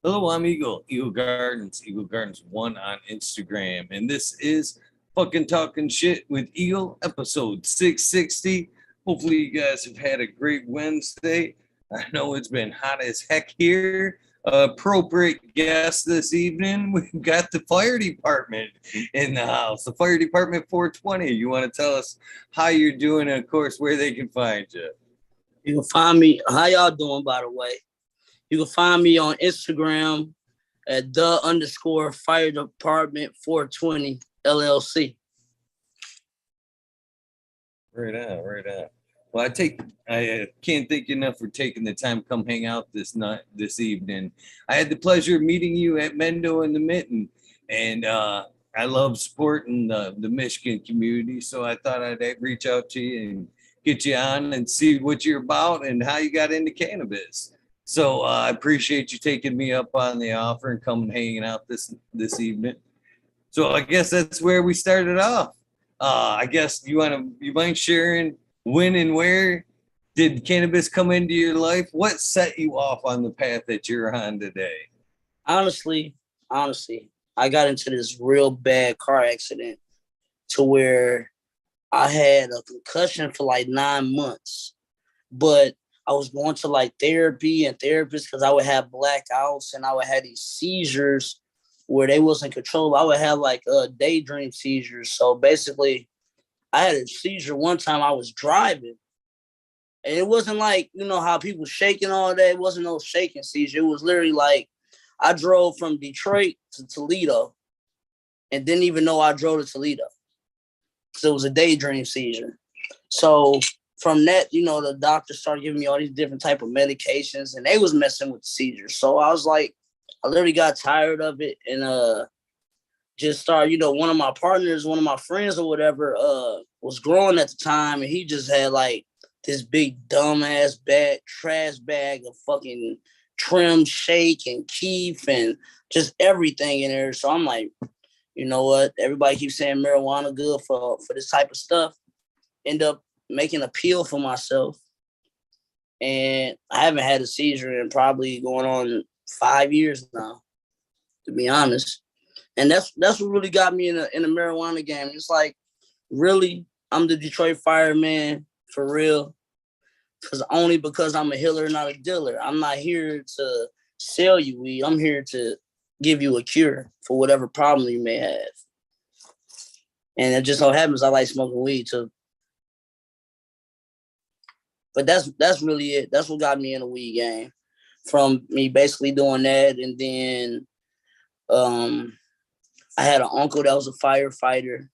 Hello, I'm Eagle Gardens 1 on Instagram, and this is fucking talking shit with Eagle, episode 660. Hopefully, you guys have had a great Wednesday. I know it's been hot as heck here. Appropriate guest this evening. We've got the fire department in the house, the fire department 420. You want to tell us how you're doing, and of course, where they can find you? You can find me. How y'all doing, by the way? You can find me on Instagram at the _fire department 420 LLC. Right on, right on. Well, I can't thank you enough for taking the time to come hang out this evening. I had the pleasure of meeting you at Mendo and the Mitten, and I love supporting the Michigan community, so I thought I'd reach out to you and get you on and see what you're about and how you got into cannabis. So I appreciate you taking me up on the offer and coming hanging out this evening. So I guess that's where we started off. I guess you mind sharing when and where did cannabis come into your life? What set you off on the path that you're on today? Honestly, I got into this real bad car accident to where I had a concussion for like 9 months, but I was going to like therapy and therapists because I would have blackouts and I would have these seizures where they wasn't controlled. I would have like daydream seizures. So basically, I had a seizure one time. I was driving, and it wasn't like, you know how people shaking all day. It wasn't no shaking seizure. It was literally like I drove from Detroit to Toledo and didn't even know I drove to Toledo because it was a daydream seizure. So from that, the doctor started giving me all these different type of medications, and they was messing with the seizures. So I was like, I literally got tired of it and just started, one of my partners, one of my friends or whatever, was growing at the time, and he just had like this big dumbass trash bag of fucking trim, shake, and keef, and just everything in there. So I'm like, you know what? Everybody keeps saying marijuana good for this type of stuff. End up making a pill for myself, and I haven't had a seizure in probably going on 5 years now, to be honest. And that's what really got me in the marijuana game. It's like, really, I'm the Detroit fireman for real, because I'm a healer, not a dealer. I'm not here to sell you weed. I'm here to give you a cure for whatever problem you may have. And it just so happens I like smoking weed too. But that's really it. That's what got me in the weed game. From me basically doing that, and then I had an uncle that was a firefighter,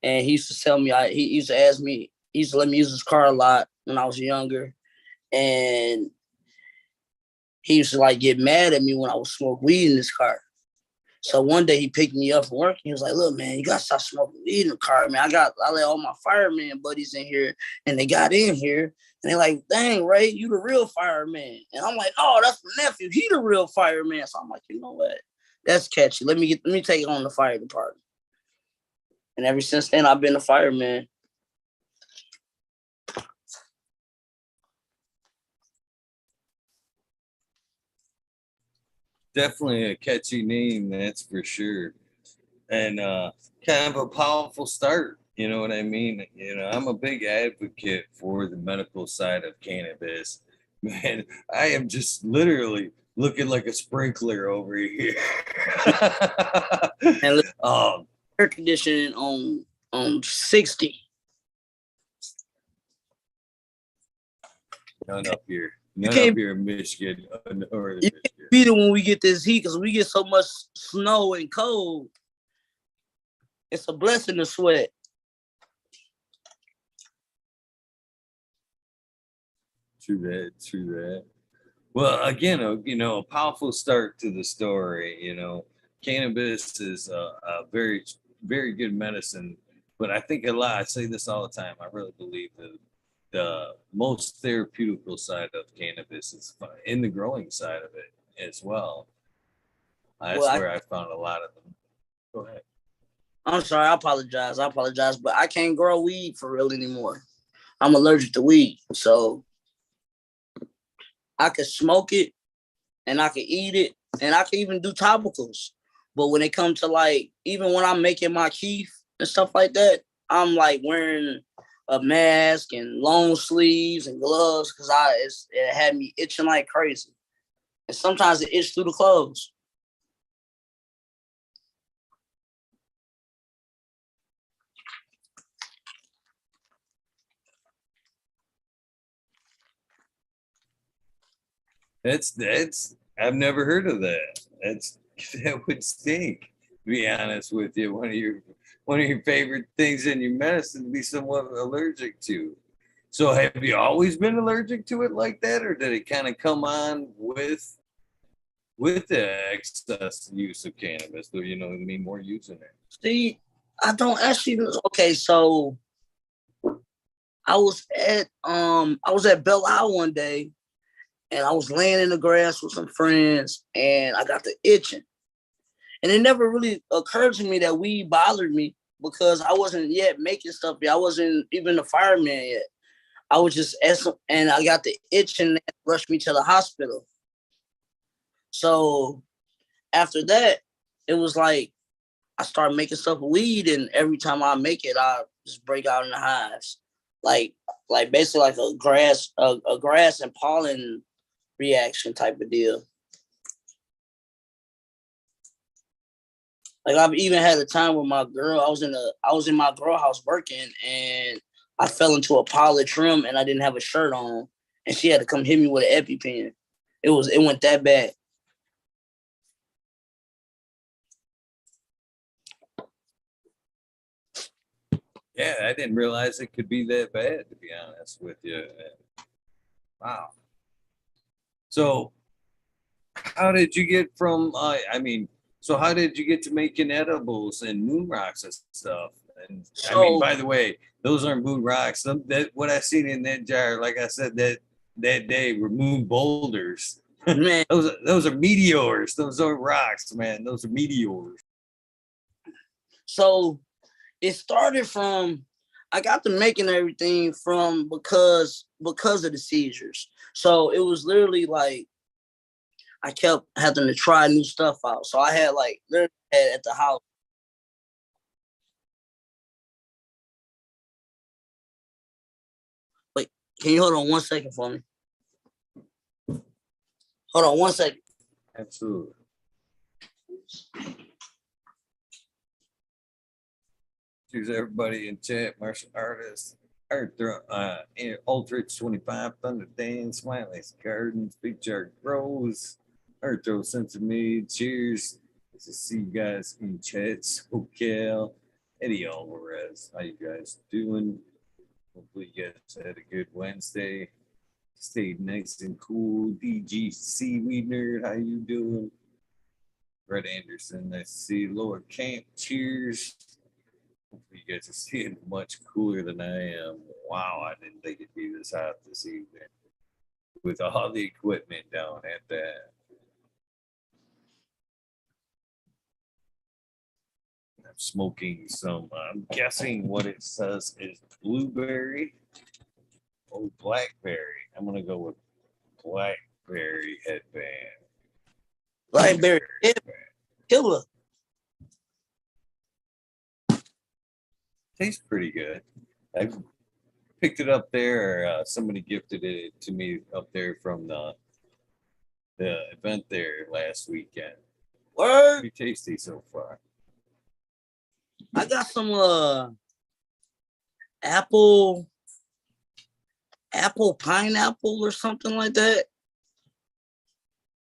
and he used to tell me, he used to ask me, he used to let me use his car a lot when I was younger, and he used to like get mad at me when I would smoke weed in his car. So one day he picked me up from work. And he was like, "Look, man, you gotta stop smoking weed in the car, man. I let all my fireman buddies in here, and they got in here, and they're like, dang, Ray, you the real fireman." And I'm like, "Oh, that's my nephew. He the real fireman." So I'm like, you know what? That's catchy. Let me take it on the fire department. And ever since then, I've been a fireman. Definitely a catchy name, that's for sure. And kind of a powerful start. You know what I mean? I'm a big advocate for the medical side of cannabis. Man, I am just literally looking like a sprinkler over here. And air conditioning on 60. None up here. None up here in Michigan, northern Michigan. Beat it when we get this heat because we get so much snow and cold. It's a blessing to sweat. True that. Well, again, a powerful start to the story. Cannabis is a very, very good medicine, but I think I say this all the time. I really believe that the most therapeutical side of cannabis is in the growing side of it as well. That's where I found a lot of them. Go ahead. I'm sorry. I apologize, but I can't grow weed for real anymore. I'm allergic to weed, so I can smoke it and I can eat it, and I can even do topicals. But when it comes to like, even when I'm making my keef and stuff like that, I'm like wearing a mask and long sleeves and gloves because it had me itching like crazy. And sometimes it itched through the clothes. That's I've never heard of that. That would stink. To be honest with you, one of your favorite things in your medicine to be somewhat allergic to. So have you always been allergic to it like that, or did it kind of come on with the excess use of cannabis? Do you know what I mean? More using it. See, I don't actually. Okay, so I was at Belle Isle one day, and I was laying in the grass with some friends, and I got the itching. And it never really occurred to me that weed bothered me because I wasn't yet making stuff yet. I wasn't even a fireman yet. I was just and I got the itch and that rushed me to the hospital. So after that, it was like I started making stuff with weed, and every time I make it, I just break out in the hives, like basically like a grass and pollen reaction type of deal. Like I've even had a time with my girl. I was in my girl house working, and I fell into a pile of trim, and I didn't have a shirt on, and she had to come hit me with an EpiPen. It went that bad. Yeah, I didn't realize it could be that bad, to be honest with you. Wow. So how did you get from so how did you get to making edibles and moon rocks and stuff? And I mean, So by the way, those aren't moon rocks. That what I seen in that jar, like I said that day, were moon boulders. man, those are meteors. Those aren't rocks, man. Those are meteors. so it started from I got to making everything from because of the seizures. So it was literally like I kept having to try new stuff out. So I had like literally at the house. Wait, can you hold on 1 second for me? Hold on 1 second. Absolutely. Choose everybody in chat, martial artists, Ultrich 25, Thunder Dance, Smiley's Gardens, Big Jar Grows, Arthro Sense of Me, cheers. Good to see you guys in chat. SoCal, Eddie Alvarez. How you guys doing? Hopefully you guys had a good Wednesday. Stayed nice and cool. DGC Weed Nerd, how you doing? Brett Anderson, nice to see you. Lower Camp, cheers. Hopefully you guys are seeing much cooler than I am. Wow, I didn't think it'd be this hot this evening with all the equipment down at that. I'm smoking some, I'm guessing what it says is blueberry or blackberry. I'm going to go with blackberry headband. Blackberry killer. Tastes pretty good. I picked it up there. Somebody gifted it to me up there from the event there last weekend. Word. Pretty tasty so far. I got some apple pineapple or something like that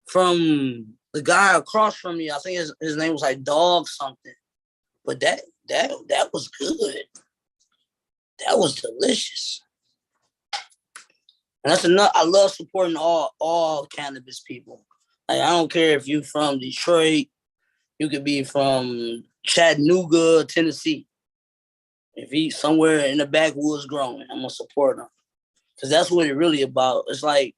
from the guy across from me. I think his name was like Dog something. But that was good. That was delicious. And that's enough. I love supporting all cannabis people. Like I don't care if you from Detroit, you could be from Chattanooga, Tennessee. If he's somewhere in the backwoods growing, I'm gonna support him. Cause that's what it really about. It's like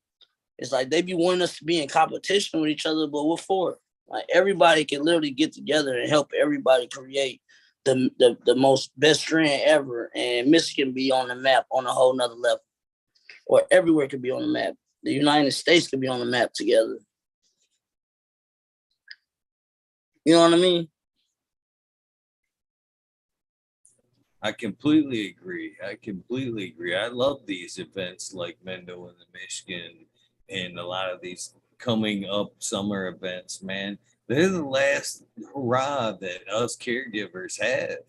they be wanting us to be in competition with each other, but what for? Like everybody can literally get together and help everybody create the most best strain ever, and Michigan be on the map on a whole nother level. Or everywhere could be on the map. The United States could be on the map together. You know what I mean? I completely agree. I completely agree. I love these events like Mendo and the Michigan and a lot of these coming up summer events, man. They're the last hurrah that us caregivers have.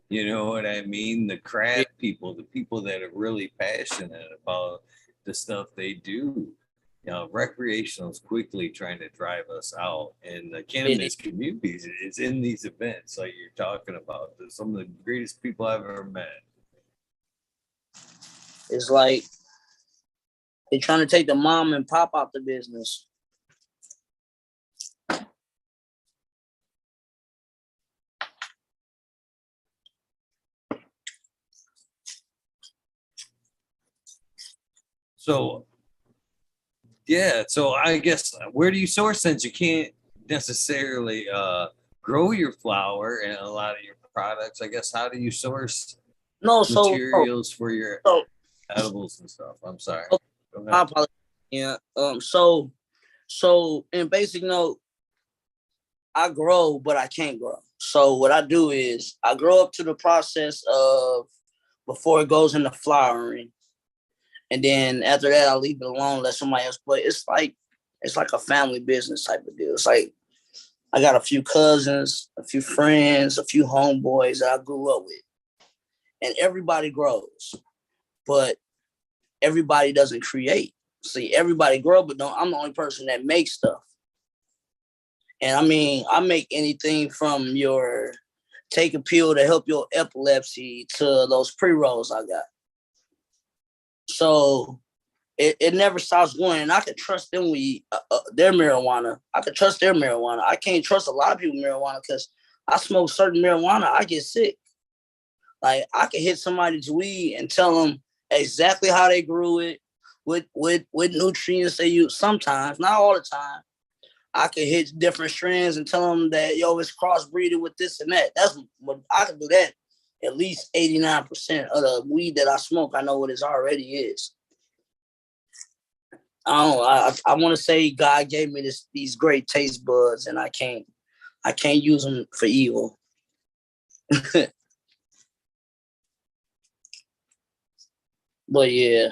You know what I mean? The Yeah. craft people, the people that are really passionate about the stuff they do. You know, recreational is quickly trying to drive us out, and the It, cannabis community is in these events like you're talking about. They're some of the greatest people I've ever met. it's like they're trying to take the mom and pop out the business. So yeah, so I guess where do you source since you can't necessarily grow your flower and a lot of your products? I guess how do you source No, materials for your so edibles and stuff? I'm sorry. Go I ahead. apologize. Yeah. So in basic note, I grow, but I can't grow. So what I do is I grow up to the process of before it goes into flowering, and then after that I leave it alone, let somebody else. But it's like a family business type of deal. It's like I got a few cousins, a few friends, a few homeboys that I grew up with, and everybody grows, but everybody doesn't create. See, everybody grow, but don't. I'm the only person that makes stuff. And I mean, I make anything from your take a pill to help your epilepsy to those pre-rolls I got. So it never stops going. And I could trust them with their marijuana. I could trust their marijuana. I can't trust a lot of people marijuana because I smoke certain marijuana, I get sick. Like I could hit somebody's weed and tell them exactly how they grew it, what nutrients they use. Sometimes, not all the time. I could hit different strands and tell them that yo, it's crossbreeding with this and that. That's what I could do that. At least 89% of the weed that I smoke, I know what it already is. I don't know. I want to say God gave me these great taste buds, and I can't use them for evil. But yeah,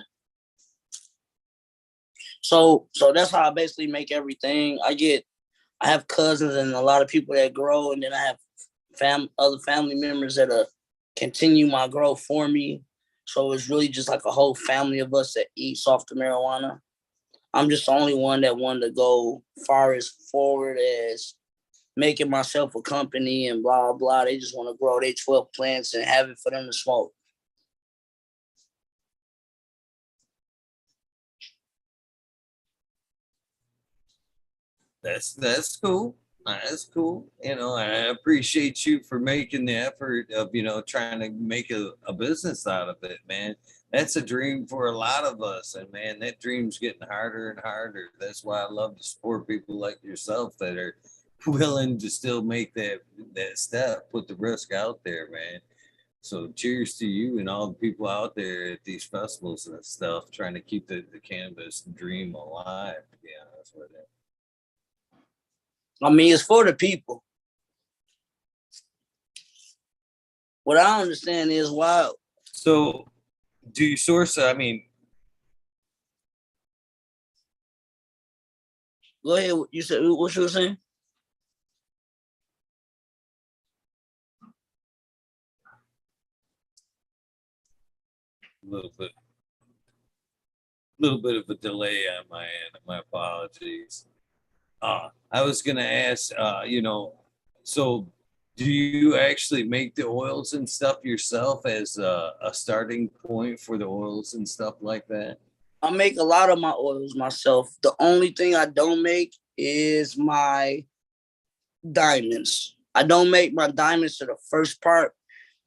so that's how I basically make everything. I have cousins and a lot of people that grow, and then I have other family members that continue my growth for me. So it's really just like a whole family of us that eats off the marijuana. I'm just the only one that wanted to go far as forward as making myself a company and blah blah. They just want to grow their 12 plants and have it for them to smoke. That's cool. That's cool. You know, I appreciate you for making the effort of, you know, trying to make a business out of it, man. That's a dream for a lot of us. And man, that dream's getting harder and harder. That's why I love to support people like yourself that are willing to still make that step, put the risk out there, man. So cheers to you and all the people out there at these festivals and stuff trying to keep the cannabis dream alive, to be honest with you. I mean, it's for the people. What I understand is why. So, do you source? I mean, Go ahead. You said what you were saying? a little bit of a delay on my end. My apologies. I was gonna ask, you know, so do you actually make the oils and stuff yourself as a starting point for the oils and stuff like that? I make a lot of my oils myself. The only thing I don't make is my diamonds. I don't make my diamonds to the first part.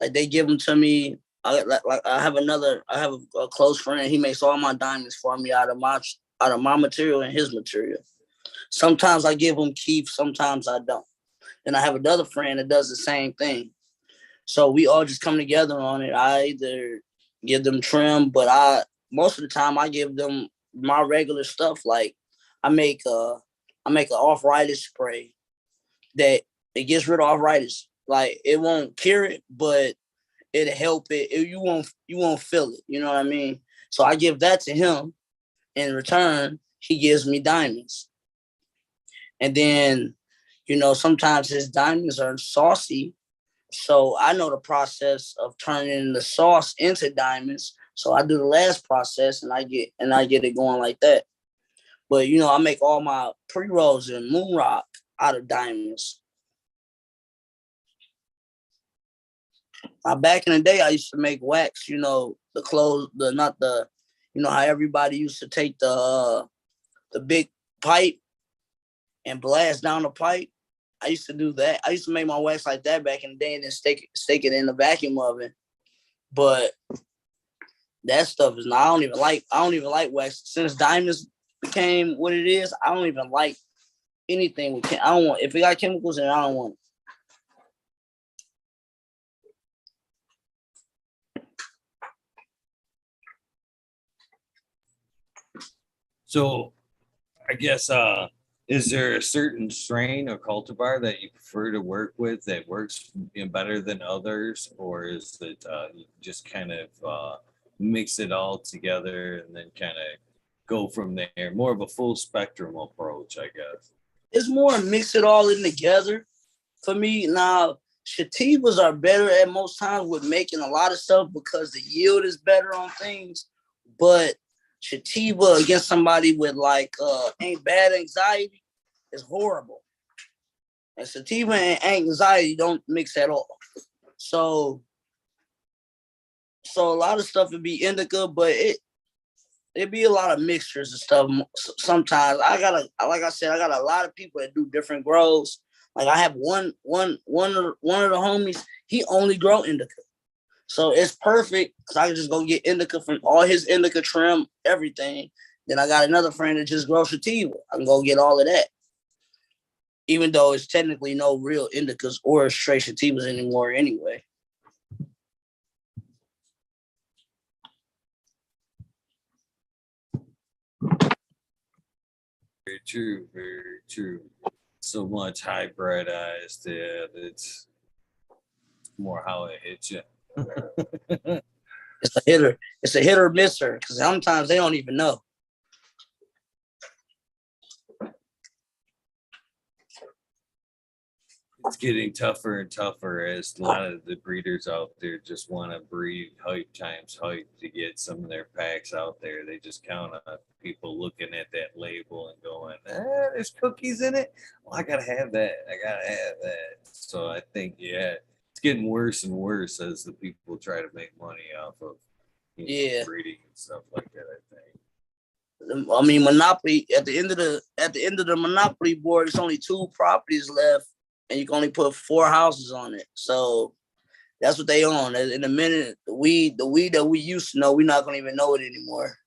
Like they give them to me. Like I have a close friend. He makes all my diamonds for me out of my material and his material. Sometimes I give him Keith. Sometimes I don't. And I have another friend that does the same thing. So we all just come together on it. I either give them trim, but I most of the time I give them my regular stuff. Like I make a I make an arthritis spray that It gets rid of arthritis. Like it won't cure it, but it'll help it. You won't feel it. You know what I mean? So I give that to him. In return, he gives me diamonds. And then, sometimes his diamonds are saucy. So I know the process of turning the sauce into diamonds. So I do the last process and I get it going like that. But I make all my pre-rolls and moon rock out of diamonds. Back in the day, I used to make wax. The clothes, how everybody used to take the big pipe and blast down the pipe. I used to do that. I used to make my wax like that back in the day and then stake it in the vacuum oven. But that stuff is not. I don't even like wax. Since diamonds became what it is, I don't even like anything with. I don't want. If it got chemicals in it, I don't want it. So I guess is there a certain strain or cultivar that you prefer to work with that works better than others, or is it you just kind of mix it all together and then kind of go from there? More of a full spectrum approach, I guess. It's more mix it all in together for me. Now, sativas are better at most times with making a lot of stuff because the yield is better on things, but sativa against somebody with ain't bad anxiety is horrible. And sativa and anxiety don't mix at all. So a lot of stuff would be indica, but it'd be a lot of mixtures and stuff. Sometimes like I said, I got a lot of people that do different grows. Like I have one of the homies, he only grow indica. So it's perfect because I can just go get indica from all his indica trim, everything. Then I got another friend that just grows sativa. I can go get all of that. Even though it's technically no real indicas or straight sativas anymore anyway. Very true, very true. So much hybridized, yeah, it's more how it hits you. It's a hitter. It's a hit or misser because sometimes they don't even know. It's getting tougher and tougher as a lot of the breeders out there just want to breed hype times hype to get some of their packs out there. They just count on people looking at that label and going, there's cookies in it. Well, I gotta have that. I gotta have that. So I think, yeah, it's getting worse and worse as the people try to make money off of breeding and stuff like that, I think. I mean, Monopoly at the end of the Monopoly board, it's only 2 properties left, and you can only put 4 houses on it. So that's what they own. In a minute, the weed that we used to know, we're not gonna even know it anymore.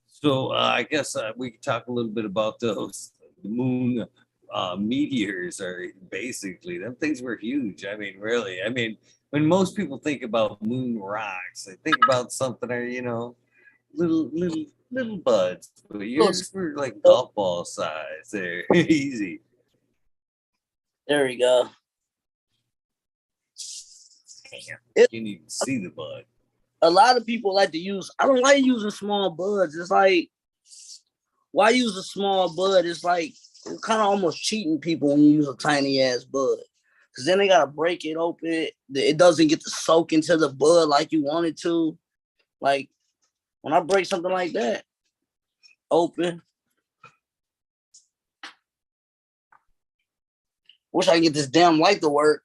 So I guess we could talk a little bit about those. The moon meteors are basically, them things were huge. I mean, really. I mean, when most people think about moon rocks, they think about something that, little buds. But yours were like golf ball size. They're easy. There we go. Damn, you can't even see the bud. A lot of people like to use, I don't like using small buds. It's like, why use a small bud? It's like, it's kind of almost cheating people when you use a tiny ass bud. Because then they got to break it open. It doesn't get to soak into the bud like you want it to. Like, when I break something like that open, wish I could get this damn light to work.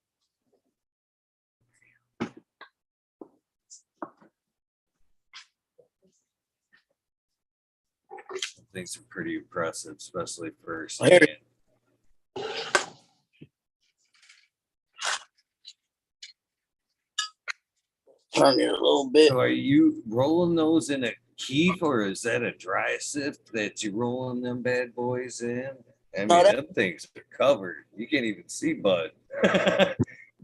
Things are pretty impressive, especially for sand. Turn it a little bit. So are you rolling those in a keef, or is that a dry sift that you're rolling them bad boys in? I mean, them things are covered. You can't even see bud. You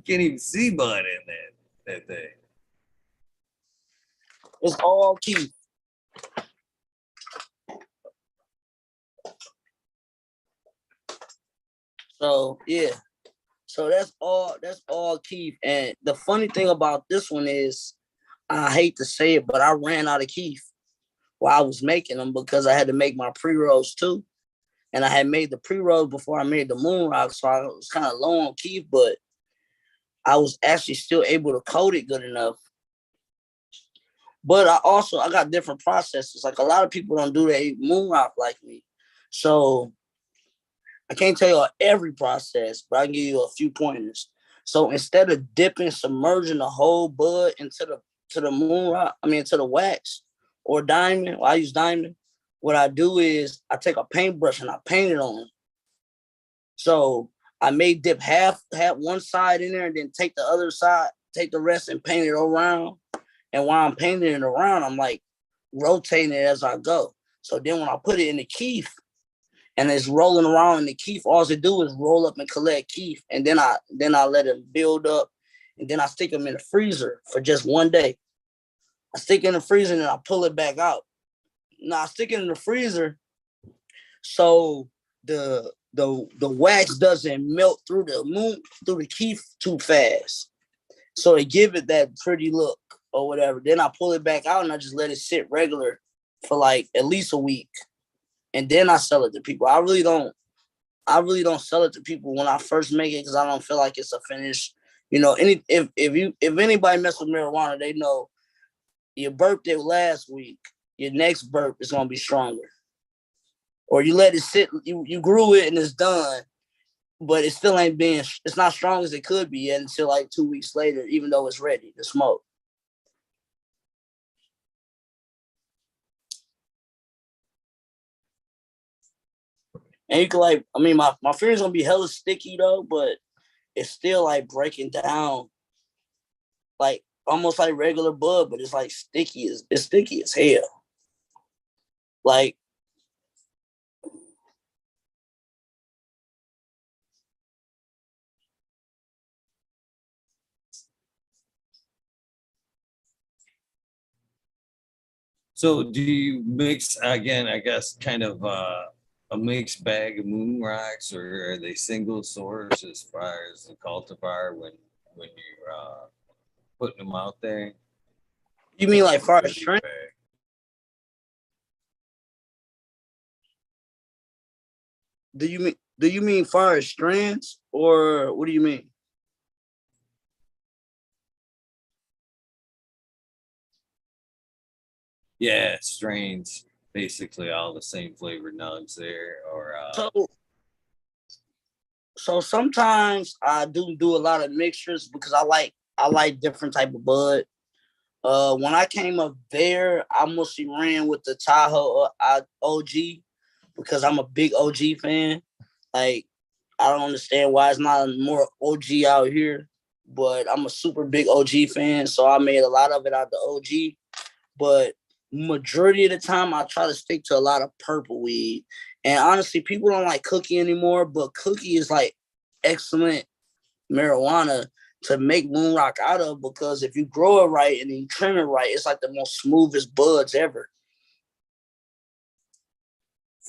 can't even see bud in that thing. It's all keef. So yeah. So that's all Keith. And the funny thing about this one is I hate to say it, but I ran out of Keith while I was making them because I had to make my pre-rolls too. And I had made the pre-rolls before I made the moon rock. So I was kind of low on Keith, but I was actually still able to coat it good enough. But I got different processes. Like a lot of people don't do the moon rock like me. So I can't tell you every process, but I can give you a few pointers. So instead of dipping, submerging the whole bud into the moon rock, to the wax or diamond, I use diamond. What I do is I take a paintbrush and I paint it on. So I may dip half one side in there and then take the other side, take the rest and paint it around. And while I'm painting it around, I'm like rotating it as I go. So then when I put it in the keef and it's rolling around in the keef, all it do is roll up and collect keef. And then I let it build up. And then I stick them in the freezer for just one day. I stick it in the freezer and I pull it back out. Now I stick it in the freezer so the wax doesn't melt through the keef too fast. So it give it that pretty look or whatever. Then I pull it back out and I just let it sit regular for like at least a week. And then I sell it to people. I really don't sell it to people when I first make it because I don't feel like it's a finish. If anybody mess with marijuana, they know you burped it last week, your next burp is gonna be stronger. Or you let it sit, you grew it and it's done, but it still ain't it's not strong as it could be yet until like 2 weeks later, even though it's ready to smoke. And you can my finger's gonna be hella sticky though, but it's still like breaking down, like almost like regular bud, but it's like it's sticky as hell. Like So do you mix again, I guess kind of a mixed bag of moon rocks, or are they single source as far as the cultivar when you're putting them out there? you mean like far as strength? Do you mean far as strands or what do you mean? Yeah, strains, basically all the same flavor nugs there, or So sometimes I do a lot of mixtures because I like different type of bud. When I came up there, I mostly ran with the Tahoe OG because I'm a big OG fan. Like I don't understand why it's not more OG out here, but I'm a super big OG fan, so I made a lot of it out the OG. But majority of the time, I try to stick to a lot of purple weed. And honestly, people don't like cookie anymore, but cookie is like excellent marijuana to make moon rock out of because if you grow it right and you trim it right, it's like the most smoothest buds ever.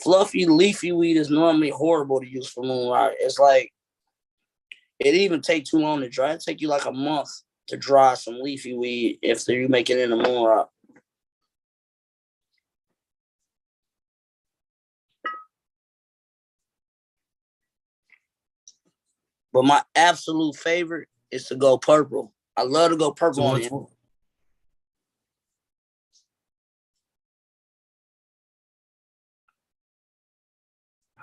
Fluffy, leafy weed is normally horrible to use for moon rock. It's like it even take too long to dry. It take you like a month to dry some leafy weed if you make it in a moon rock. But my absolute favorite is to go purple. I love to go purple so on what's it.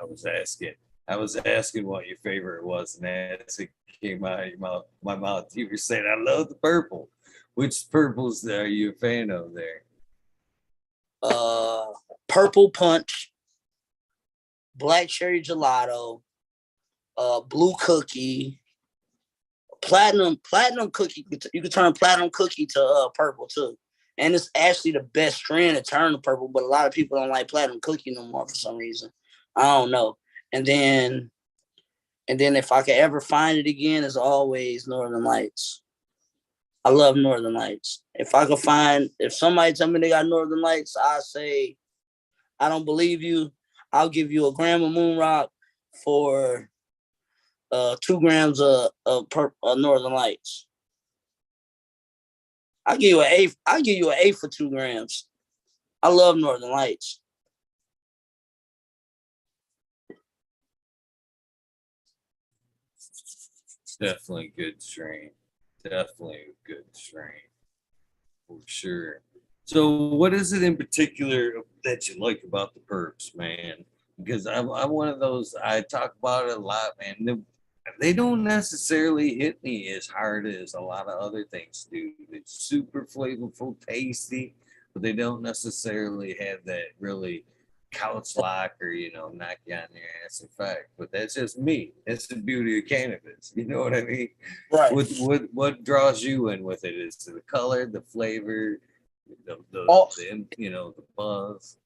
I was asking. I was asking what your favorite was, and as it came out of my mouth, you were saying, "I love the purple." Which purples are you a fan of there? Uh, Purple punch, black cherry gelato, blue cookie, platinum cookie. You can turn platinum cookie to purple too, and it's actually the best strand to turn to purple. But a lot of people don't like platinum cookie no more for some reason. I don't know. And then if I could ever find it again, as always, Northern Lights. I love Northern Lights. If somebody tell me they got Northern Lights, I say I don't believe you. I'll give you a gram of moon rock for 2 grams of Northern Lights. I give you an eight. I give you an 8 for 2 grams. I love Northern Lights. Definitely good strain. Definitely a good strain for sure. So, what is it in particular that you like about the perps, man? Because I'm one of those. I talk about it a lot, man. They don't necessarily hit me as hard as a lot of other things do. It's super flavorful, tasty, but they don't necessarily have that really couch lock or knock you on your ass effect. But that's just me. That's the beauty of cannabis. You know what I mean? Right. What draws you in with it? Is the color, the flavor, All, the buzz.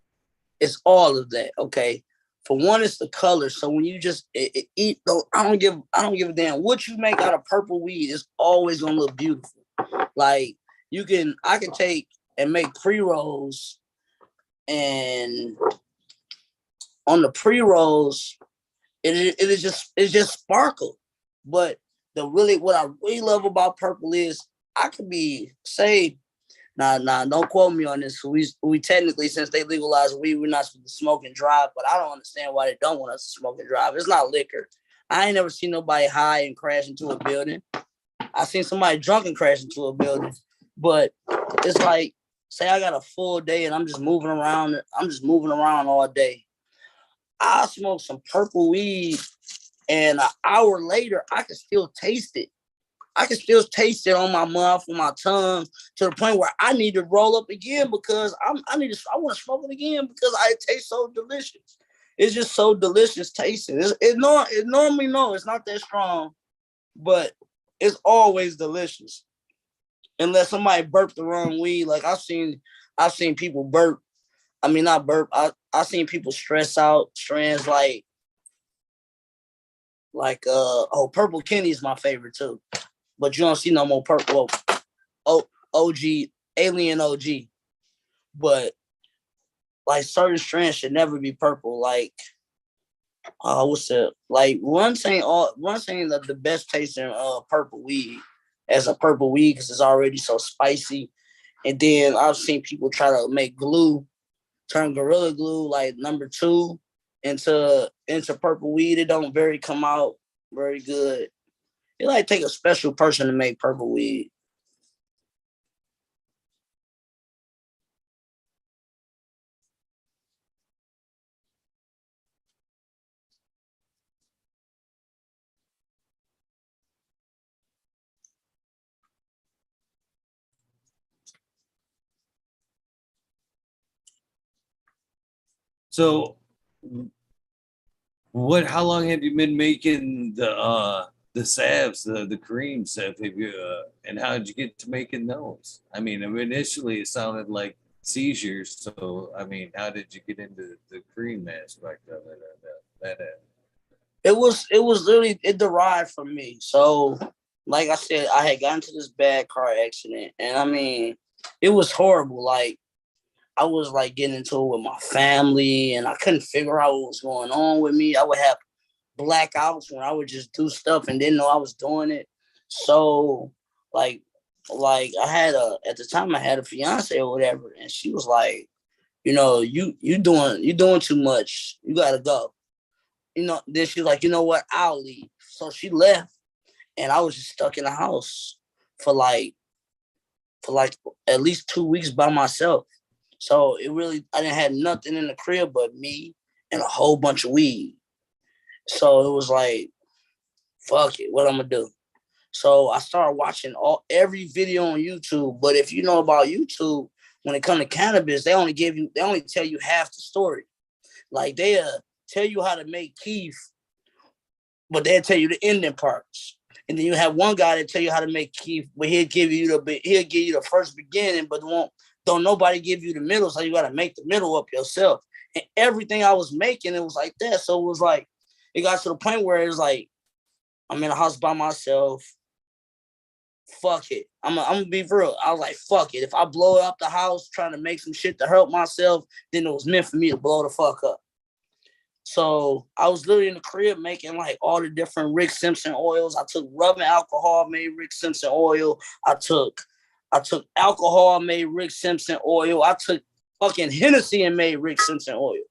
it's all of that. Okay. For one, it's the color. So when you just eat, I don't give a damn what you make out of purple weed. It's always gonna look beautiful. Like I can take and make pre-rolls, and on the pre-rolls, it's just sparkle. But what I really love about purple is I could be say, don't quote me on this. We technically, since they legalized weed, we're not supposed to smoke and drive, but I don't understand why they don't want us to smoke and drive. It's not liquor. I ain't never seen nobody high and crash into a building. I seen somebody drunk and crash into a building. But it's like, say I got a full day and I'm just moving around all day. I smoke some purple weed, and an hour later, I can still taste it. I can still taste it on my mouth, on my tongue, to the point where I need to roll up again because I want to smoke it again because it tastes so delicious. It's just so delicious tasting. Normally, no, it's not that strong, but it's always delicious. Unless somebody burped the wrong weed, like I've seen people burp. I mean, not burp. I seen people stress out strands Purple Kenny is my favorite too. But you don't see no more purple. OG, Alien OG. But like certain strands should never be purple. Like, what's it? Like one saying that the best tasting purple weed as a purple weed because it's already so spicy. And then I've seen people try to make glue, turn Gorilla Glue like number 2 into purple weed. It don't come out very good. It like take a special person to make purple weed. So, how long have you been making the salves, the cream salve? Have you and how did you get to making those? I mean, initially it sounded like seizures. So, I mean, how did you get into the cream aspect of it? That It was literally, it derived from me. So, like I said, I had gotten to this bad car accident, and I mean, it was horrible. Like I was like getting into it with my family, and I couldn't figure out what was going on with me. I would have blackouts when I would just do stuff and didn't know I was doing it. So, like, at the time I had a fiance or whatever, and she was like, you doing too much. You gotta go. Then she's like, you know what? I'll leave. So she left, and I was just stuck in the house for like at least 2 weeks by myself. So I didn't have nothing in the crib but me and a whole bunch of weed. So it was like, fuck it, what I'm gonna do? So I started watching every video on YouTube. But if you know about YouTube, when it comes to cannabis, they only tell you half the story. Like they tell you how to make keef, but they'll tell you the ending parts. And then you have one guy that tell you how to make keef, but he'll give you the first beginning, but don't nobody give you the middle, so you got to make the middle up yourself. And everything I was making, it was like that. So it was like, it got to the point where it was like, I'm in a house by myself. Fuck it. I'm gonna be real. I was like, fuck it. If I blow up the house trying to make some shit to help myself, then it was meant for me to blow the fuck up. So I was literally in the crib making like all the different Rick Simpson oils. I took rubbing alcohol, made Rick Simpson oil. I took alcohol, made Rick Simpson oil. I took fucking Hennessy and made Rick Simpson oil.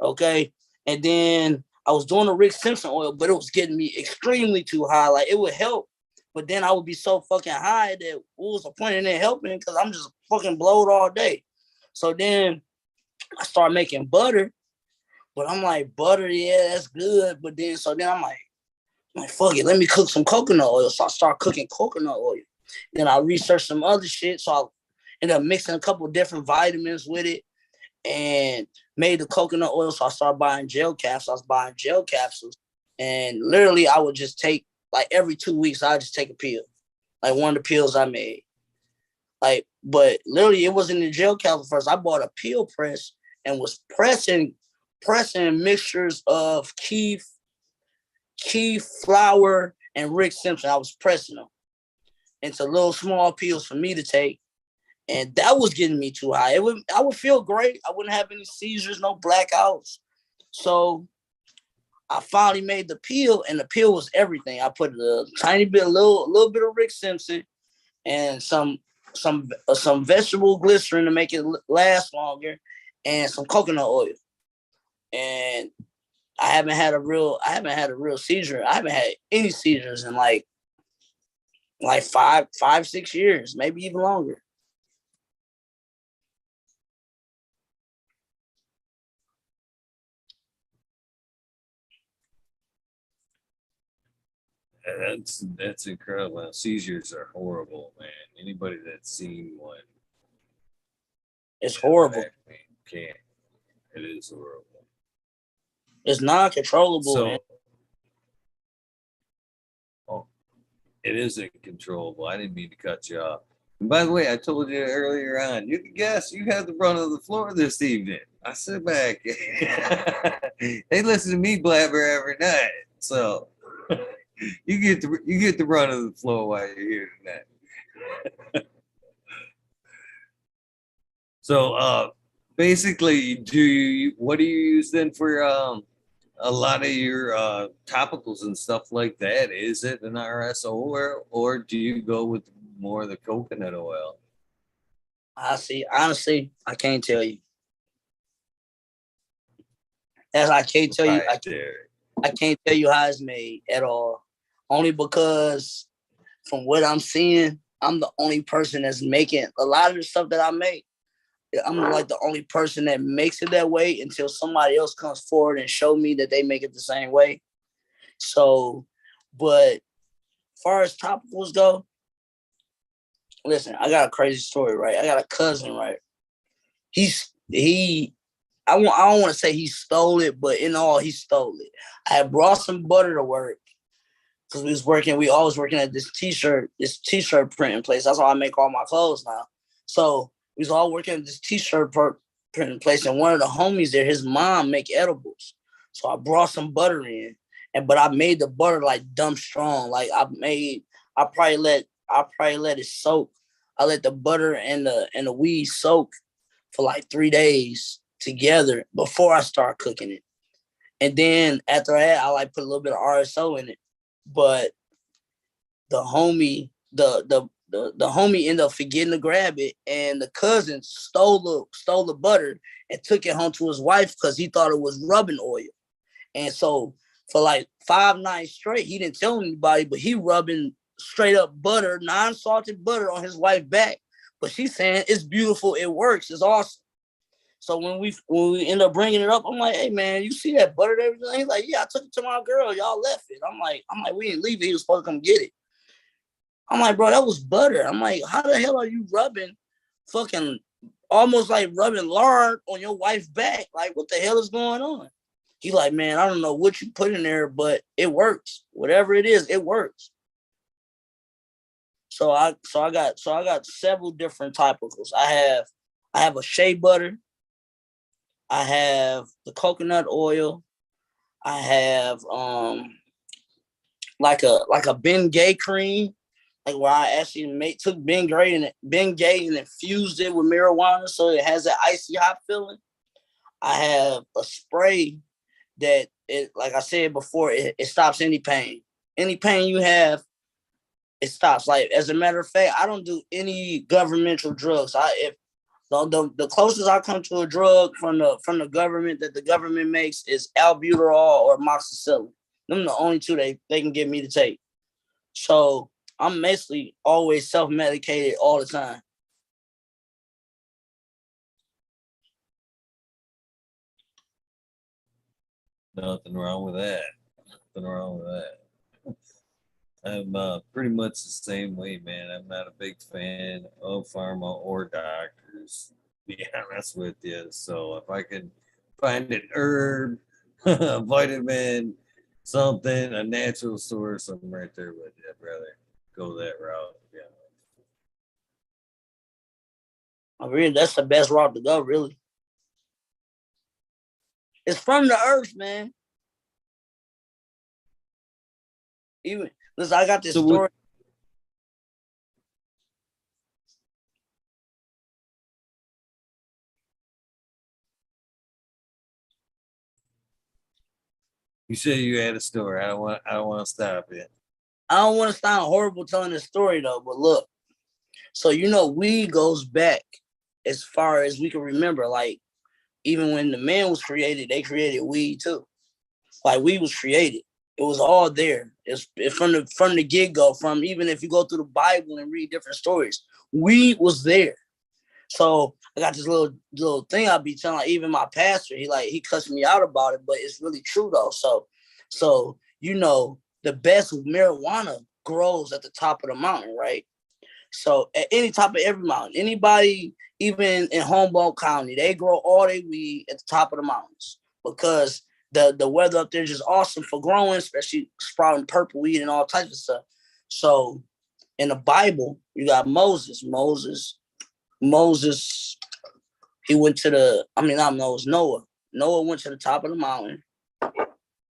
Okay. And then I was doing the Rick Simpson oil, but it was getting me extremely too high. Like it would help, but then I would be so fucking high that what was the point in it helping? Because I'm just fucking blowed all day. So then I started making butter, but I'm like, butter, yeah, that's good. But then, so then I'm like, fuck it, let me cook some coconut oil. So I start cooking coconut oil. Then I researched some other shit. So I ended up mixing a couple of different vitamins with it and made the coconut oil. So I started buying gel capsules. I was buying gel capsules. And literally I would just take, like every 2 weeks, I just take a pill. Like one of the pills I made. Like, but literally it wasn't in gel capsule first. I bought a peel press and was pressing mixtures of Keith flour, and Rick Simpson. I was pressing them into little small pills for me to take. And that was getting me too high. I would feel great. I wouldn't have any seizures, no blackouts. So I finally made the peel, and the peel was everything. I put a tiny bit, a little bit of Rick Simpson and some vegetable glycerin to make it last longer, and some coconut oil. And I haven't had a real seizure. I haven't had any seizures in like 6 years, maybe even longer. That's incredible. Seizures are horrible, man. Anybody that's seen one, It's horrible. Can't. It is horrible. It's non-controllable, So, man. oh, it is uncontrollable. I didn't mean to cut you off. And by the way, I told you earlier on, you can guess you have the run of the floor this evening. I sit back. They listen to me blabber every night. So you get the run of the floor while you're here tonight. So basically, what do you use then for a lot of your topicals and stuff like that? Is it an RSO or do you go with more of the coconut oil? I see. Honestly, I can't tell you. As I can't tell you, I can't tell you how it's made at all. Only because from what I'm seeing, I'm the only person that's making a lot of the stuff that I make. I'm like the only person that makes it that way until somebody else comes forward and show me that they make it the same way. So, but as far as topicals go, listen, I got a crazy story, right? I got a cousin, right? I don't want to say he stole it, but in all, he stole it. I had brought some butter to work because we always working at this t-shirt printing place. That's how I make all my clothes now. So we was all working at this t-shirt printing place, and one of the homies there, his mom make edibles. So I brought some butter in, but I made the butter like dumb strong. Like I probably let it soak. I let the butter and the weed soak for like 3 days together before I start cooking it. And then after that, I like put a little bit of RSO in it. But the homie ended up forgetting to grab it, and the cousin stole the butter and took it home to his wife because he thought it was rubbing oil. And so for like 5 nights straight, he didn't tell anybody, but he rubbing straight up butter, non-salted butter on his wife's back. But she's saying it's beautiful, it works, it's awesome. So when we end up bringing it up, I'm like, hey man, you see that butter and everything? He's like, yeah, I took it to my girl. Y'all left it. I'm like, we didn't leave it. He was supposed to come get it. I'm like, bro, that was butter. I'm like, how the hell are you rubbing fucking almost like rubbing lard on your wife's back? Like, what the hell is going on? He like, man, I don't know what you put in there, but it works. Whatever it is, it works. So I got several different topicals. I have a shea butter. I have the coconut oil. I have like a Bengay cream, like where I actually took Bengay and infused it with marijuana so it has that icy hot feeling. I have a spray that it, like I said before, it stops any pain. Any pain you have, it stops. Like, as a matter of fact, I don't do any governmental drugs. If the closest I come to a drug from the government that the government makes is albuterol or amoxicillin. Them the only two they can get me to take. So I'm basically always self-medicated all the time. Nothing wrong with that. Nothing wrong with that. I'm pretty much the same way, man. I'm not a big fan of pharma or doctors, to be honest with you. So if I can find an herb, a vitamin, something, a natural source, I'm right there with you. I'd rather go that route. Yeah. I mean, that's the best route to go, really. It's from the earth, man. Even listen, I got this story. You said you had a story. I don't want to stop it. I don't want to sound horrible telling this story though, but look. So weed goes back as far as we can remember. Like, even when the man was created, they created weed too. Like, weed was created. It was all there. It's from the get-go, from even if you go through the Bible and read different stories, weed was there. So I got this little thing I'll be telling, like, even my pastor, he cussed me out about it, but it's really true though. So the best marijuana grows at the top of the mountain, right? So at any top of every mountain, anybody, even in Humboldt County, they grow all their weed at the top of the mountains because the weather up there is just awesome for growing, especially sprouting purple weed and all types of stuff. So in the Bible, you got Moses, he went to Noah. Noah went to the top of the mountain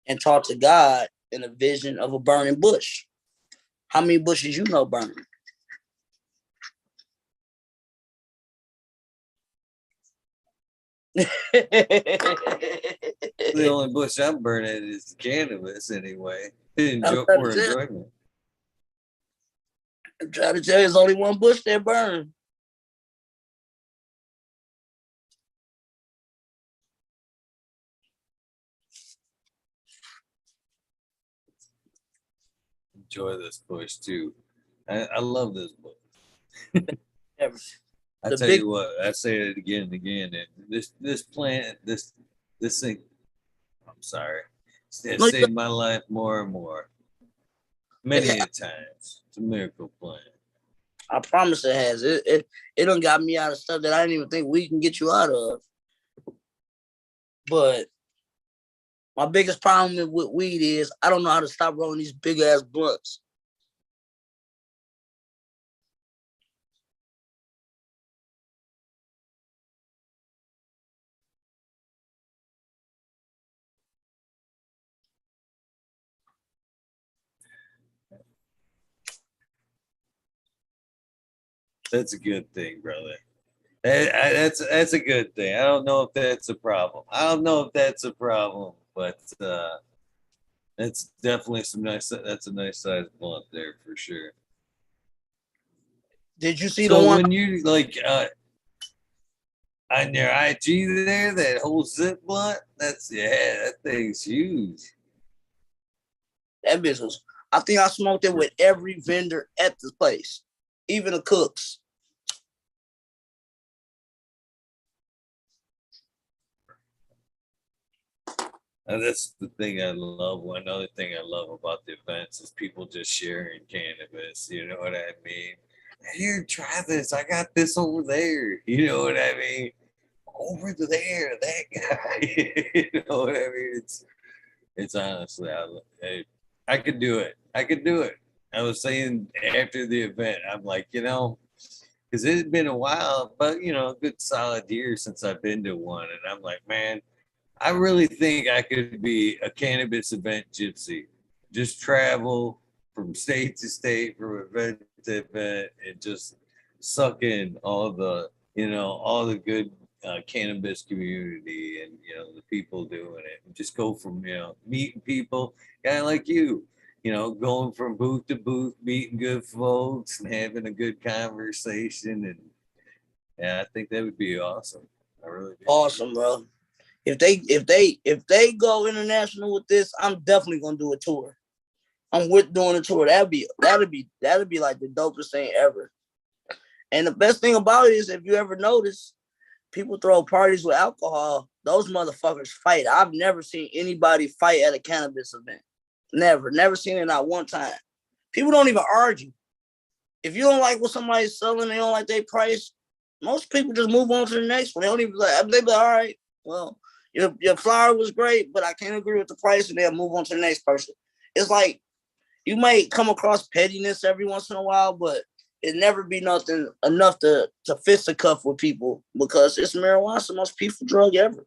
and talked to God in a vision of a burning bush. How many bushes you know burning? The only bush I'm burning is cannabis anyway. For enjoyment. I'm trying to tell you, there's only one bush that burns. Enjoy this bush too. I love this bush. I tell you what, I say it again and again. This plant, this thing, I'm sorry, it saved my life more and more. Many a times. It's a miracle plant. I promise it has. It done got me out of stuff that I didn't even think we can get you out of. But my biggest problem with weed is I don't know how to stop rolling these big ass blunts. That's a good thing, brother. That's a good thing. I don't know if that's a problem. But it's definitely that's a nice size blunt there for sure. Did you see the one? When you on your IG there, that whole zip blunt, that thing's huge. That business. I think I smoked it with every vendor at the place, even the cooks. And that's the thing I love. Another thing I love about the events is people just sharing cannabis. You know what I mean? Here, try this. I got this over there. You know what I mean? Over there, that guy. You know what I mean? It's honestly, I could do it. I could do it. I was saying after the event, I'm like, because it had been a while, but a good solid year since I've been to one, and I'm like, man, I really think I could be a cannabis event gypsy. Just travel from state to state, from event to event, and just suck in all the good cannabis community and the people doing it. And just go from meeting people, kind of like you, going from booth to booth, meeting good folks and having a good conversation. And yeah, I think that would be awesome. I really do. Awesome, bro. If they go international with this, I'm definitely gonna do a tour. I'm with doing a tour. That'd be like the dopest thing ever. And the best thing about it is, if you ever notice, people throw parties with alcohol. Those motherfuckers fight. I've never seen anybody fight at a cannabis event. Never seen it not one time. People don't even argue. If you don't like what somebody's selling, they don't like their price, most people just move on to the next one. They don't even they be like, all right, well, your flower was great, but I can't agree with the price, and they'll move on to the next person. It's like you might come across pettiness every once in a while, but it never be nothing enough to fist a cuff with people, because it's marijuana, it's the most peaceful drug ever.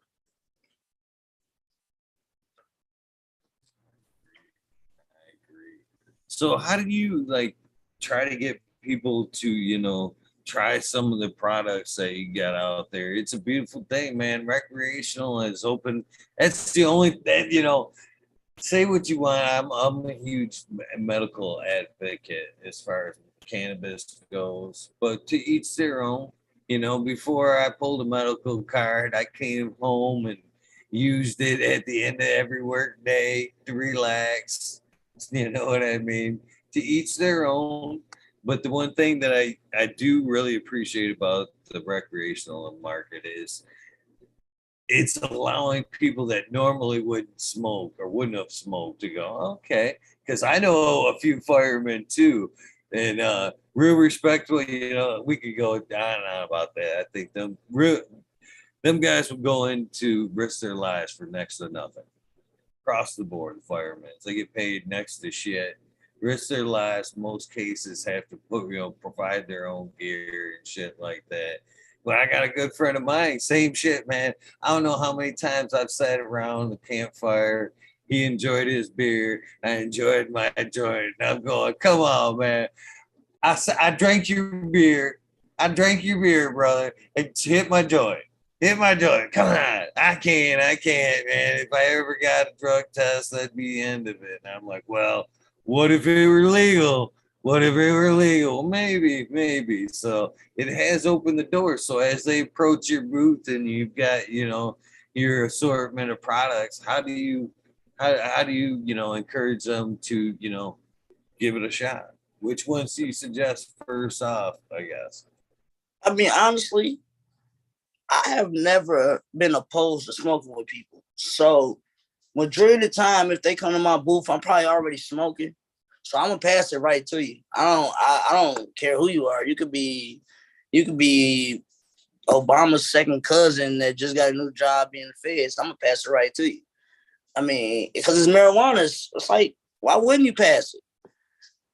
I agree. So how do you try to get people to try some of the products that you got out there? It's a beautiful thing, man. Recreational is open. That's the only that. Say what you want. I'm a huge medical advocate as far as cannabis goes, but to each their own. Before I pulled a medical card, I came home and used it at the end of every work day to relax. You know what I mean? To each their own. But the one thing that I do really appreciate about the recreational market is it's allowing people that normally wouldn't smoke or wouldn't have smoked to go, okay. Because I know a few firemen too. And real respectful, we could go on and on about that. I think them guys would go in to risk their lives for next to nothing. Across the board, firemen. They get paid next to shit, risk their lives. Most cases have to provide their own gear and shit like that. But I got a good friend of mine, same shit, man. I don't know how many times I've sat around the campfire. He enjoyed his beer. I enjoyed my joint. And I'm going, come on, man. I drank your beer. I drank your beer, brother. And hit my joint. Hit my joint. Come on. I can't, man. If I ever got a drug test, that'd be the end of it. And I'm like, well, what if it were legal? What if it were legal? Maybe. So it has opened the door. So as they approach your booth and you've got, your assortment of products, how do you encourage them to, give it a shot? Which ones do you suggest first off, I guess? I mean, honestly, I have never been opposed to smoking with people. So majority of the time, if they come to my booth, I'm probably already smoking. So I'm gonna pass it right to you. I don't care who you are. You could be Obama's second cousin that just got a new job being the feds. I'm gonna pass it right to you. I mean, because it's marijuana, it's like, why wouldn't you pass it?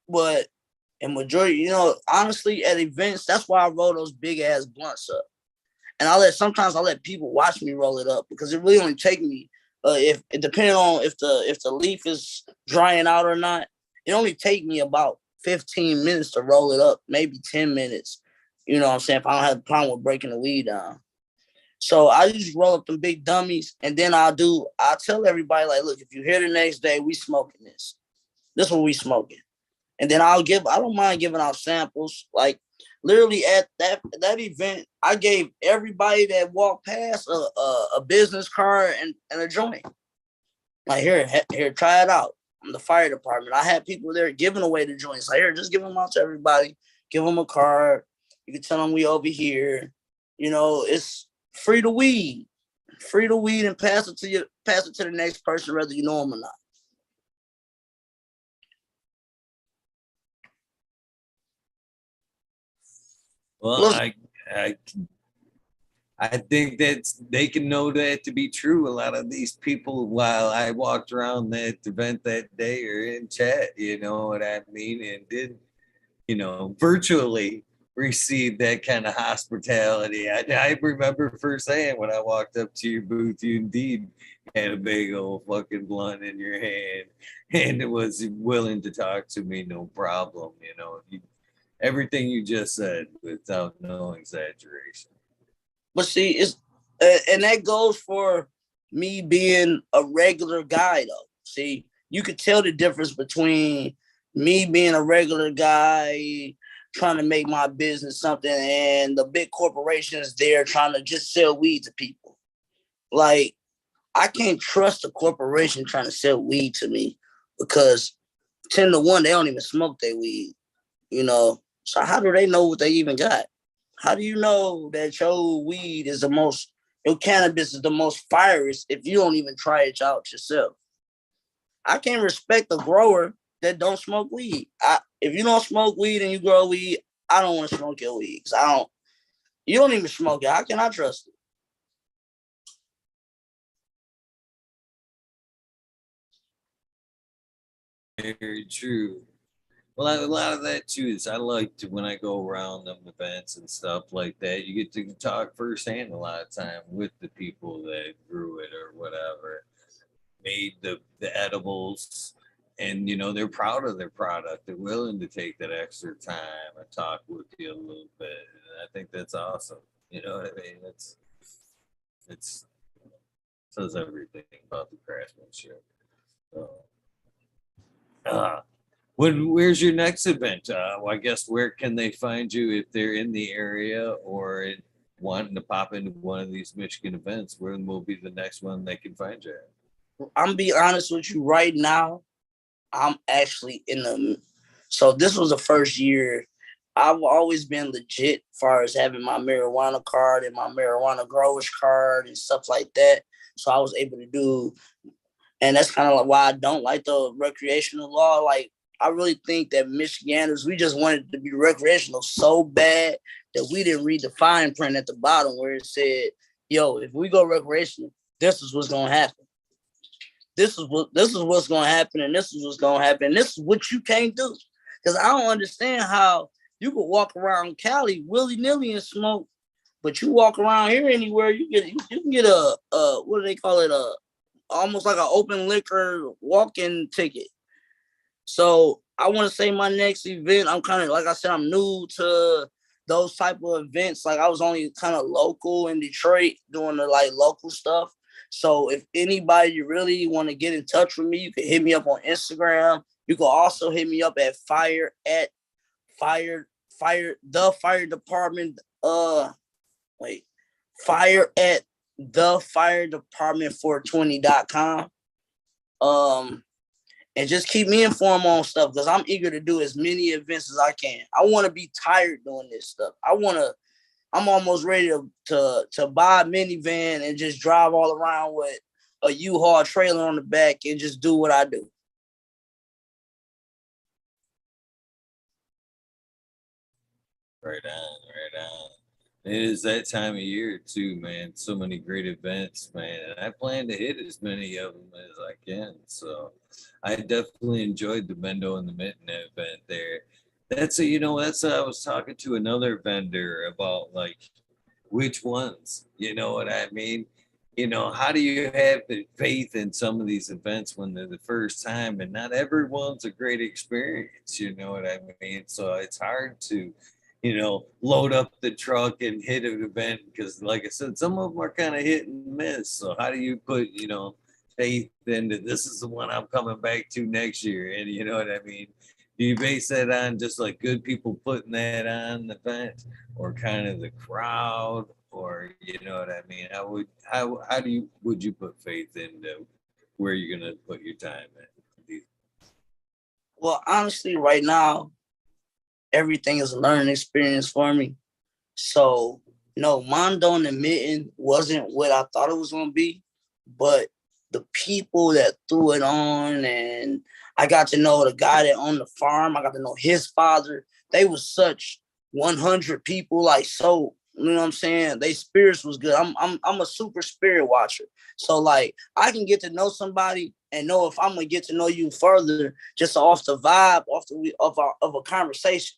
But in majority, honestly, at events, that's why I roll those big ass blunts up. And sometimes I let people watch me roll it up, because it really only take me if it depending on if the leaf is drying out or not. It only take me about 15 minutes to roll it up, maybe 10 minutes. You know what I'm saying? If I don't have a problem with breaking the weed down. So I just roll up them big dummies, and then I'll tell everybody, like, look, if you're here the next day, we smoking this. This is what we smoking. And then I don't mind giving out samples. Like, literally at that event, I gave everybody that walked past a business card and a joint. Like, here, try it out. I'm the fire department. I had people there giving away the joints. Like, here, just give them out to everybody. Give them a card. You can tell them we over here. It's free to weed. Free to weed, and pass it to the next person, whether you know them or not. Well, I think that they can know that to be true. A lot of these people, while I walked around that event that day, are in chat, you know what I mean, and did, virtually receive that kind of hospitality. I remember first saying when I walked up to your booth, you indeed had a big old fucking blunt in your hand and it was willing to talk to me, no problem. Everything you just said without no exaggeration. But see, And that goes for me being a regular guy, though. See, you could tell the difference between me being a regular guy trying to make my business something and the big corporations there trying to just sell weed to people. Like, I can't trust a corporation trying to sell weed to me because 10 to 1, they don't even smoke their weed, you know? So how do they know what they even got? How do you know that your weed is your cannabis is the most fierce if you don't even try it out yourself? I can't respect a grower that don't smoke weed. If you don't smoke weed and you grow weed, I don't want to smoke your weed. You don't even smoke it. How can I trust it. Very true. Well, a lot of that too is I like to when I go around them events and stuff like that. You get to talk firsthand a lot of time with the people that grew it or whatever, made the edibles, and they're proud of their product. They're willing to take that extra time and talk with you a little bit. And I think that's awesome. You know what I mean? It's says everything about the craftsmanship. So, uh, where's your next event? Well, I guess where can they find you if they're in the area or wanting to pop into one of these Michigan events? Where will be the next one they can find you at? I'm gonna be honest with you right now. I'm actually in the. So this was the first year. I've always been legit as far as having my marijuana card and my marijuana growers card and stuff like that. So I was able to do, and that's kind of like why I don't like the recreational law. Like, I really think that Michiganders, we just wanted to be recreational so bad that we didn't read the fine print at the bottom where it said, yo, if we go recreational, this is what's gonna happen. This is what's gonna happen, and this is what's gonna happen. This is what you can't do. Because I don't understand how you could walk around Cali willy-nilly and smoke, but you walk around here anywhere, you can get a what do they call it? Almost like an open liquor walk-in ticket. So I want to say my next event, I'm kind of, like I said, I'm new to those type of events. Like, I was only kind of local in Detroit doing the like local stuff. So if anybody really want to get in touch with me, you can hit me up on Instagram. You can also hit me up at fire the fire department. Wait, fire at the fire department420.com. And just keep me informed on stuff because I'm eager to do as many events as I can. I want to be tired doing this stuff. I'm almost ready to buy a minivan and just drive all around with a U-Haul trailer on the back and just do what I do. Right on, right on. It is that time of year too, man. So many great events, man. And I plan to hit as many of them as I can. So I definitely enjoyed the Bendo and the Mitten event there. That's I was talking to another vendor about like which ones, you know what I mean? How do you have the faith in some of these events when they're the first time and not everyone's a great experience, you know what I mean? So it's hard to load up the truck and hit an event because, like I said, some of them are kind of hit and miss. So how do you put, faith into this is the one I'm coming back to next year? And you know what I mean? Do you base that on just like good people putting that on the event, or kind of the crowd, or you know what I mean? How do you would you put faith into where you're gonna put your time in? Well, honestly, right now, everything is a learning experience for me. So, no, Mondo and the Mitten wasn't what I thought it was going to be, but the people that threw it on, and I got to know the guy that owned the farm. I got to know his father. They was such 100 people, like, so, you know what I'm saying? They spirits was good. I'm a super spirit watcher. So like, I can get to know somebody and know if I'm gonna get to know you further just off the vibe, of a conversation.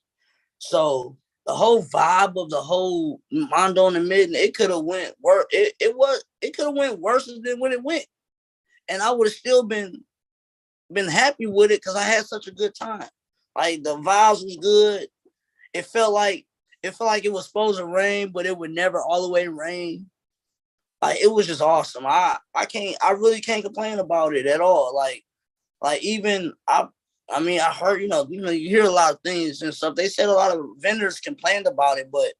So the whole vibe of the whole Mondo and the Mitten, it could have went worse. It could have went worse than when it went, and I would have still been happy with it because I had such a good time. Like, the vibes was good. It felt like it was supposed to rain, but it would never all the way rain. Like it was just awesome. I really can't complain about it at all. Like even I mean I heard, you hear a lot of things and stuff. They said a lot of vendors complained about it, but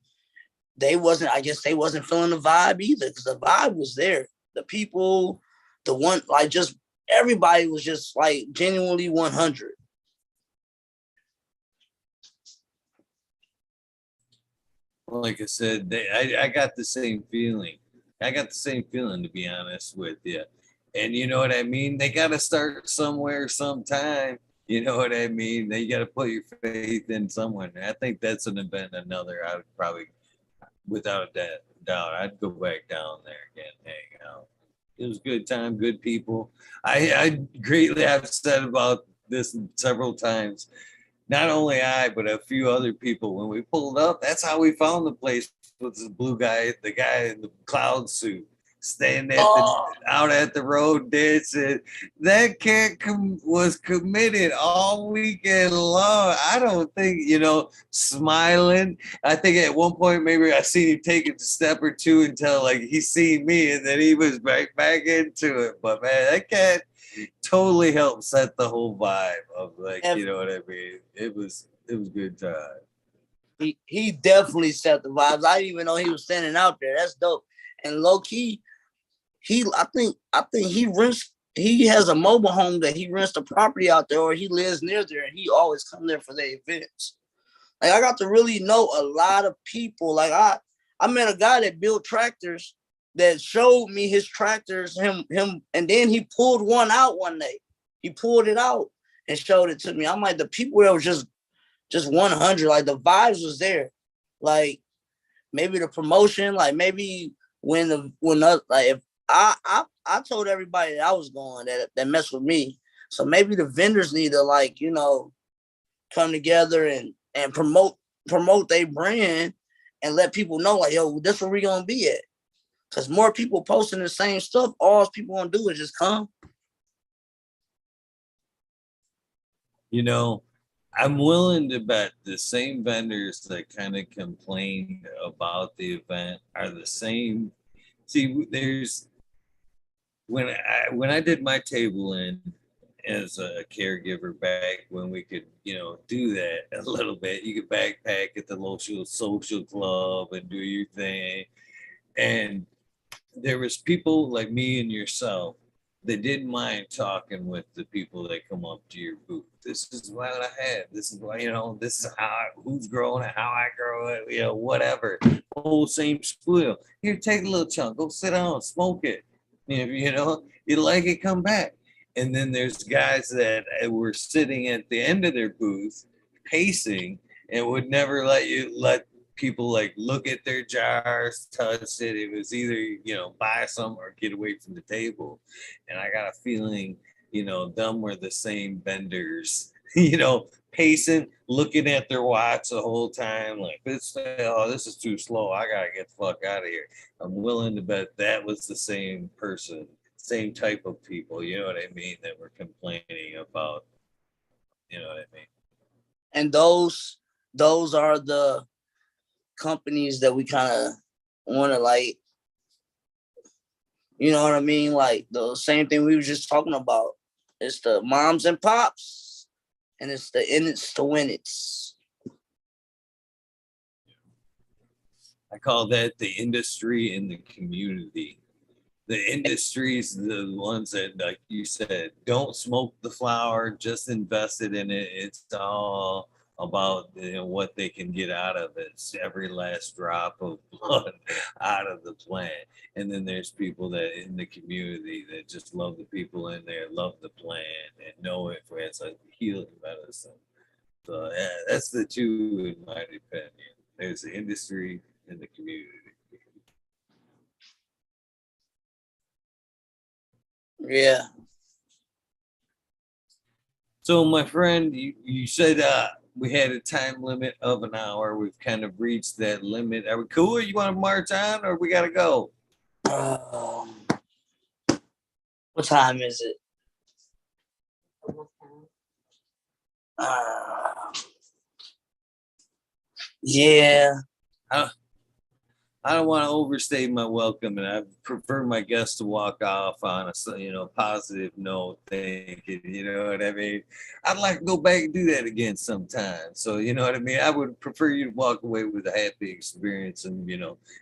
I guess they wasn't feeling the vibe either, because the vibe was there. The people, the one, like, just everybody was just like genuinely 100. Like I said, I got the same feeling. I got the same feeling, to be honest with you. And you know what I mean? They got to start somewhere, sometime. You know what I mean? They got to put your faith in someone. I think that's an event, another. I would probably, without a doubt, I'd go back down there again, hang out. It was a good time, good people. I greatly have said about this several times. Not only I, but a few other people, when we pulled up, that's how we found the place, with this blue guy, the guy in the cloud suit, standing out at the road dancing. That cat was committed all weekend long. I don't think, smiling. I think at one point maybe I seen him take a step or two until like he seen me, and then he was back into it. But man, that cat totally helped set the whole vibe of, like, you know what I mean? It was good time. He definitely set the vibes. I didn't even know he was standing out there. That's dope. And low key, I think he has a mobile home that he rents the property out there, or he lives near there, and he always come there for the events. Like I got to really know a lot of people. Like I met a guy that built tractors, that showed me his tractors, him, and then he pulled one out one day. He pulled it out and showed it to me. I'm like, the people that was just 100, like the vibes was there. Like maybe the promotion, like maybe like if I told everybody that I was going, that messed with me. So maybe the vendors need to, like, come together and promote their brand and let people know, like, yo, this is where we gonna be at. Because more people posting the same stuff, all people want to do is just come. I'm willing to bet the same vendors that kind of complained about the event are the same. See, there's when I did my table in as a caregiver back when we could, do that a little bit. You could backpack at the local social club and do your thing. And there was people like me and yourself that didn't mind talking with the people that come up to your booth. This is what I had. This is why, this is who's growing it, how I grow it, whatever. Whole same spiel. Here, take a little chunk. Go sit down, smoke it. You like it, come back. And then there's guys that were sitting at the end of their booth, pacing, and would never let people like look at their jars, touch it. It was either, buy some or get away from the table. And I got a feeling, them were the same vendors, pacing, looking at their watch the whole time, like, this is too slow. I gotta get the fuck out of here. I'm willing to bet that was the same person, same type of people, you know what I mean, that were complaining about, you know what I mean. And those are the companies that we kind of want to, like, you know what I mean? Like the same thing we were just talking about. It's the moms and pops, and it's the in it's the win it's. I call that the industry and the community. The industries, the ones that, like you said, don't smoke the flower, just invested in it. It's all about what they can get out of it. It's every last drop of blood out of the plant. And then there's people that in the community that just love the people in there, love the plant, and know it for as a healing medicine. So yeah, that's the two, in my opinion. There's the industry and the community. Yeah. So, my friend, you said we had a time limit of an hour. We've kind of reached that limit. Are we cool? You want to march on, or we got to go? What time is it? Yeah. How I don't want to overstay my welcome, and I prefer my guests to walk off on a positive note. Thinking, you know what I mean. I'd like to go back and do that again sometime. So you know what I mean. I would prefer you to walk away with a happy experience, and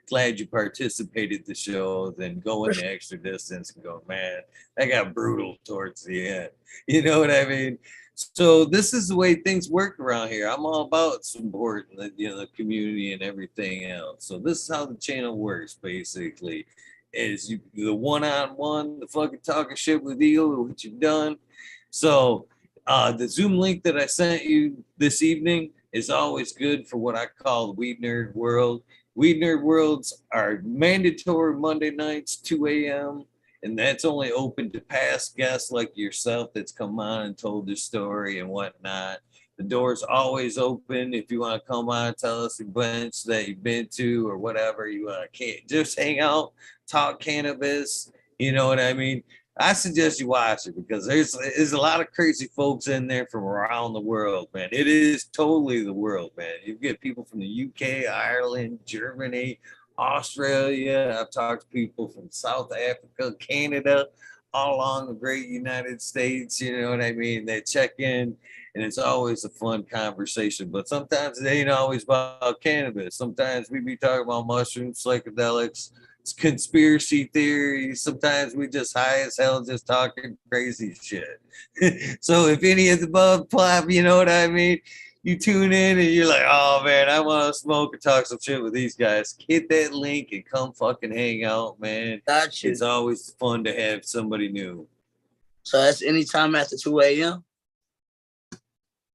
glad you participated the show, than going the extra distance and go, man, that got brutal towards the end. You know what I mean. So this is the way things work around here. I'm all about supporting the community and everything else. So this is how the channel works, basically. Is you the one-on-one, the fucking talking shit with Eagle, what you've done. So the Zoom link that I sent you this evening is always good for what I call the Weed Nerd World. Weed Nerd Worlds are mandatory Monday nights, 2 a.m. And that's only open to past guests like yourself that's come on and told their story and whatnot. The door's always open if you want to come on and tell us events that you've been to or whatever. You want to just hang out, talk cannabis. You know what I mean? I suggest you watch it because there's a lot of crazy folks in there from around the world, man. It is totally the world, man. You get people from the UK, Ireland, Germany, Australia. I've talked to people from South Africa, Canada, all along the great United States. You know what I mean? They check in, and it's always a fun conversation. But sometimes it ain't always about cannabis. Sometimes we be talking about mushrooms, psychedelics, conspiracy theories. Sometimes we just high as hell, just talking crazy shit. So if any of the above plop, you know what I mean? You tune in and you're like, oh man, I want to smoke and talk some shit with these guys. Hit that link and come fucking hang out, man. Gotcha. It's always fun to have somebody new. So that's anytime after 2 a.m.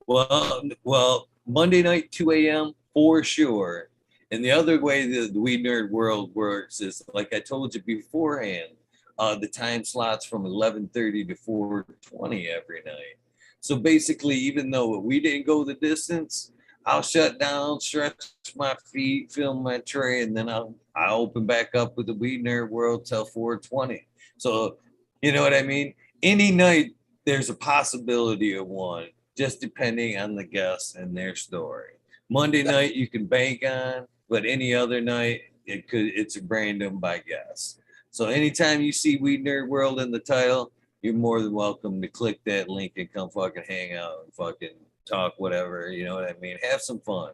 Well, Monday night, 2 a.m. for sure. And the other way the Weed Nerd World works is, like I told you beforehand, the time slots from 11:30 to 4:20 every night. So basically, even though we didn't go the distance, I'll shut down, stretch my feet, film my tray, and then I'll open back up with the Weed Nerd World till 4:20. So you know what I mean? Any night there's a possibility of one, just depending on the guest and their story. Monday night you can bank on, but any other night it's a random by guess. So anytime you see Weed Nerd World in the title, you're more than welcome to click that link and come fucking hang out and fucking talk whatever. You know what I mean? Have some fun.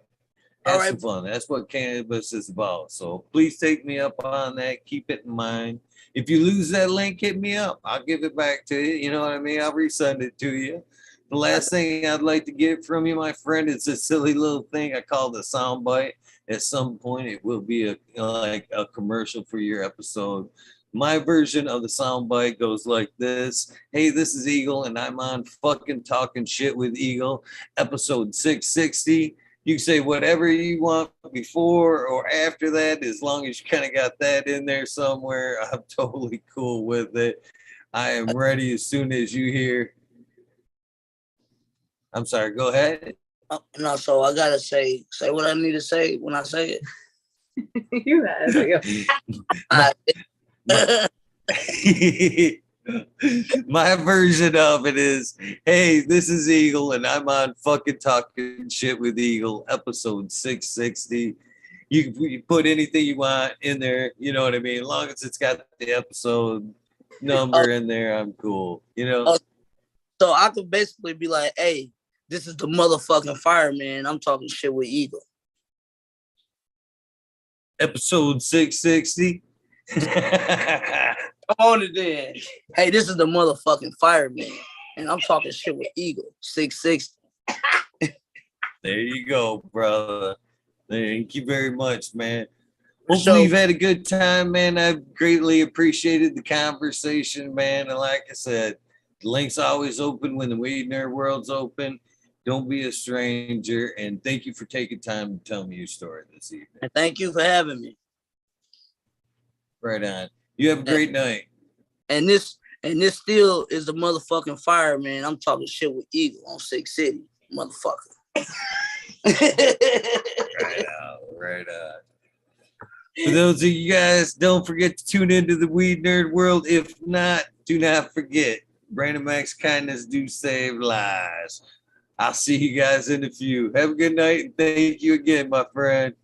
Have some fun. That's what cannabis is about. So please take me up on that. Keep it in mind. If you lose that link, hit me up. I'll give it back to you. You know what I mean? I'll resend it to you. The last thing I'd like to get from you, my friend, is a silly little thing I call the soundbite. At some point, it will be like a commercial for your episode. My version of the soundbite goes like this. Hey, this is Eagle, and I'm on fucking Talking Shit with Eagle, episode 660. You can say whatever you want before or after that, as long as you kind of got that in there somewhere. I'm totally cool with it. I am ready as soon as you hear. I'm sorry, go ahead. No, so I gotta say what I need to say when I say it. You have. My version of it is, hey, this is Eagle, and I'm on fucking Talking Shit with Eagle, episode 660. You can put anything you want in there, you know what I mean? As long as it's got the episode number in there, I'm cool, you know? So I could basically be like, hey, this is the motherfucking fireman. I'm talking shit with Eagle. Episode 660. Come on it then. Hey, this is the motherfucking fireman. And I'm talking shit with Eagle. 660. There you go, brother. Thank you very much, man. Hopefully you've had a good time, man. I've greatly appreciated the conversation, man. And like I said, the link's always open when the Weed Nerd World's open. Don't be a stranger. And thank you for taking time to tell me your story this evening. And thank you for having me. Right on. You have a great night. And this still is the motherfucking fireman. I'm talking shit with Eagle on 6 City, motherfucker. Right on. For those of you guys, don't forget to tune into the Weed Nerd World. If not, do not forget, Brandon Max kindness do save lives. I'll see you guys in a few. Have a good night, and thank you again, my friend.